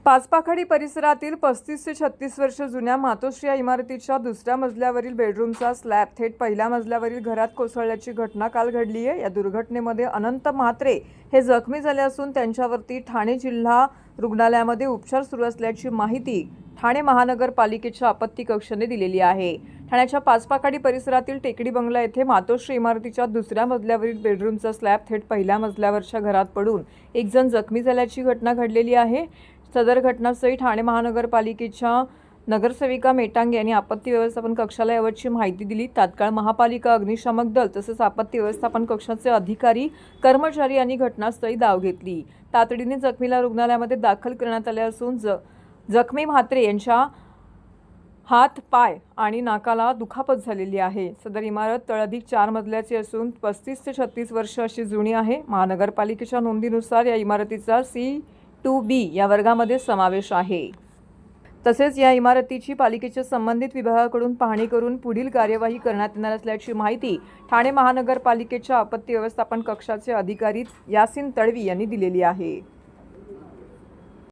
पाचपाखडी परिसरातील 35 ते 36 वर्ष जुन्या मातोश्री या इमारतीच्या दुसऱ्या मजल्यावरील बेडरूमचा स्लॅब थेट पहिल्या मजल्यावरील घरात कोसळल्याची घटना काल घडली आहे। या दुर्घटनेमध्ये अनंत म्हात्रे हे जखमी झाले असून त्यांच्यावरती ठाणे जिल्हा रुग्णालयामध्ये उपचार सुरू असल्याची माहिती ठाणे महानगरपालिकेच्या आपत्ती कक्षाने दिलेली आहे। ठाण्याच्या पाचपाखडी परिसरातील टेकडी बंगला येथे मातोश्री इमारतीच्या दुसऱ्या मजल्यावरील बेडरूमचा स्लॅब थेट पहिल्या मजल्यावरच्या घरात पडून एक जण जखमी झाल्याची घटना घडलेली आहे। सदर घटनास्थळी ठाणे महानगरपालिकेच्या नगरसेविका मेटांगे यांनी आपत्ती व्यवस्थापन कक्षाला यावरची माहिती दिली। तात्काळ महापालिका, अग्निशामक दल तसेच आपत्ती व्यवस्थापन कक्षाचे अधिकारी, कर्मचारी यांनी घटनास्थळी धाव घेतली। तातडीने जखमीला रुग्णालयामध्ये दाखल करण्यात आले असून जखमी म्हात्रे यांच्या हात, पाय आणि नाकाला दुखापत झालेली आहे। सदर इमारत तळअधिक 4 मजल्याची असून 35 ते 36 वर्ष अशी जुनी आहे। महानगरपालिकेच्या नोंदीनुसार या इमारतीचा C2B या वर्गामध्ये समावेश आहे। तसेच या इमारतीची पालिकेच्या संबंधित विभागाकडून पाहणी करून पुढील कार्यवाही करण्यात येणार असल्याची माहिती ठाणे महानगरपालिकेच्या आपत्ती व्यवस्थापन कक्षाचे अधिकारी यासिन तडवी यांनी दिलेली आहे।